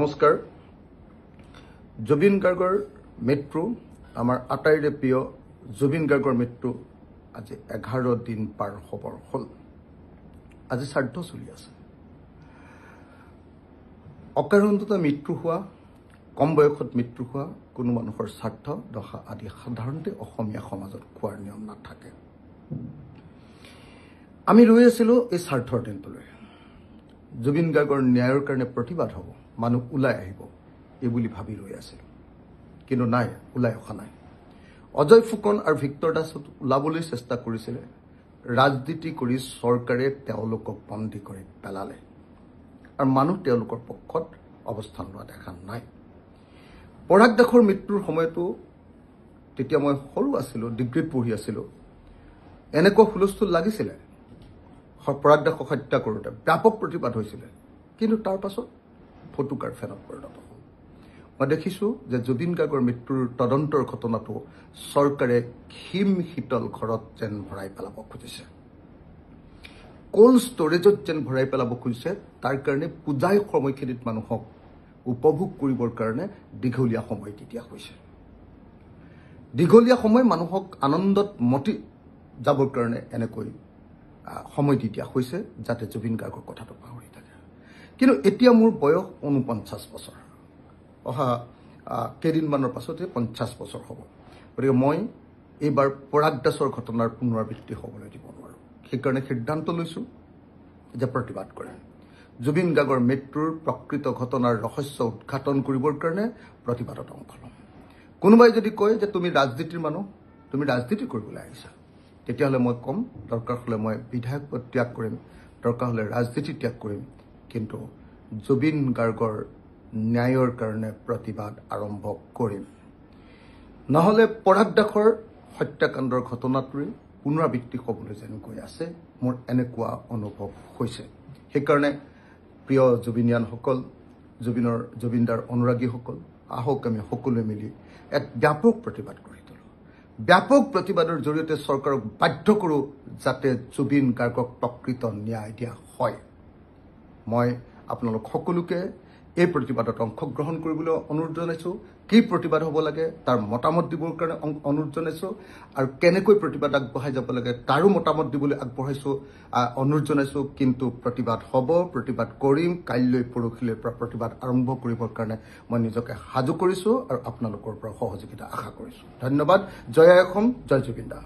নমস্কাৰ জুবিন গাৰ্গৰ মৃত্যু আমাৰ আটাইৰে প্ৰিয় জুবিন গাৰ্গৰ মৃত্যু আজি 11 দিন পাৰ হবৰ হল আজি শ্ৰাদ্ধ চলি আছে অকাৰণতে মৃত্যু হোৱা কম বয়সত মৃত্যু হোৱা কোনো মানুহৰ শ্ৰাদ্ধ দহা আদি সাধাৰণতে অসমীয়া সমাজত কোৱাৰ নিয়ম নাথাকে আমি ৰৈ আছিলো এই শ্ৰাদ্ধৰ দিনটোলৈ জুবিন গাৰ্গৰ ন্যায়ৰ কাৰণে প্ৰতিবাদ হ'ব মানুহ ওলাই আহিব এই বুলি ভাবি ৰৈ আছিল কিন্তু নাই ওলাই অহা নাই অজয় ফুকন আৰু ভিক্টৰ দাস ওলাবলৈ চেষ্টা কৰিছিল ৰাজনীতি কৰি চৰকাৰে তেওঁলোকক বন্দী কৰি পেলালে আৰু মানুহ তেওঁলোকৰ পক্ষত অৱস্থান লোৱা দেখা নাই পৰাগ দাসৰ মৃত্যুৰ সময়তো তেতিয়া মই সৰু আছিলো ডিগ্ৰীত পঢ়ি আছিলো এনেকুৱা হুলস্থুল লাগিছিলে পৰাগ দাসক হত্যা কৰোঁতে ব্যাপক প্ৰতিবাদ হৈছিলে কিন্তু তাৰ পাছত ফটুকাৰ ফেনত পৰিণত হ'ল মই দেখিছো যে জুবিন গাৰ্গৰ মৃত্যুৰ তদন্তৰ ঘটনাটো চৰকাৰে হিম শীতল ঘৰত যেন ভৰাই পেলাব খুজিছে কোল্ড ষ্টৰেজত যেন ভৰাই পেলাব খুজিছে তাৰ কাৰণে পূজাৰ সময়খিনিত মানুহক উপভোগ কৰিবৰ কাৰণে দীঘলীয়া সময় দিয়া হৈছে দীঘলীয়া সময় মানুহক আনন্দত মতি যাবৰ কাৰণে এনেকৈ সময় দিয়া হৈছে যাতে জুবিন গাৰ্গৰ কথাটো পাহৰি থাকে কিন্তু এতিয়া মোৰ বয়স 49 বছৰ অহা কেইদিনমানৰ পাছতে 50 বছৰ হ'ব গতিকে মই এইবাৰ পৰাগ দাসৰ ঘটনাৰ পুনৰাবৃত্তি হ'বলৈ দিব নোৱাৰো সেইকাৰণে সিদ্ধান্ত লৈছো যে প্ৰতিবাদ কৰিম জুবিন গাৰ্গৰ মৃত্যুৰ প্ৰকৃত ঘটনাৰ ৰহস্য উদ্ঘাটন কৰিবৰ কাৰণে প্ৰতিবাদত অংশ ল'ম কোনোবাই যদি কয় যে তুমি ৰাজনীতিৰ মানুহ তুমি ৰাজনীতি কৰিবলৈ আহিছা তেতিয়াহ'লে মই কম দৰকাৰ হ'লে মই বিধায়ক পদ ত্যাগ কৰিম দৰকাৰ হ'লে ৰাজনীতি ত্যাগ কৰিম কিন্তু জুবিন গাৰ্গৰ ন্যায়ৰ কাৰণে প্ৰতিবাদ আৰম্ভ কৰিম নহ'লে পৰাগ দাসৰ হত্যাকাণ্ডৰ ঘটনাটোৰ পুনৰাবৃত্তি হ'বলৈ যেন গৈ আছে মোৰ এনেকুৱা অনুভৱ হৈছে সেইকাৰণে প্ৰিয় জুবিনিয়ানসকল জুবিনদাৰ অনুৰাগীসকল আহক আমি সকলোৱে মিলি এক ব্যাপক প্ৰতিবাদ কৰি ব্যাপক প্ৰতিবাদৰ জৰিয়তে চৰকাৰক বাধ্য কৰোঁ যাতে জুবিন গাৰ্গক প্ৰকৃত ন্যায় দিয়া হয় মই আপোনালোক সকলোকে এই প্ৰতিবাদত অংশগ্ৰহণ কৰিবলৈ অনুৰোধ জনাইছোঁ কি প্ৰতিবাদ হ'ব লাগে তাৰ মতামত দিবৰ কাৰণে অনুৰোধ জনাইছোঁ আৰু কেনেকৈ প্ৰতিবাদ আগবঢ়াই যাব লাগে তাৰো মতামত দিবলৈ আগবঢ়াইছোঁ অনুৰোধ জনাইছোঁ কিন্তু প্ৰতিবাদ হ'ব প্ৰতিবাদ কৰিম কাইলৈ পৰহিলৈৰ পৰা প্ৰতিবাদ আৰম্ভ কৰিবৰ কাৰণে মই নিজকে সাজু কৰিছোঁ আৰু আপোনালোকৰ পৰা সহযোগিতা আশা কৰিছোঁ ধন্যবাদ জয় অসম জয় জুবিন দা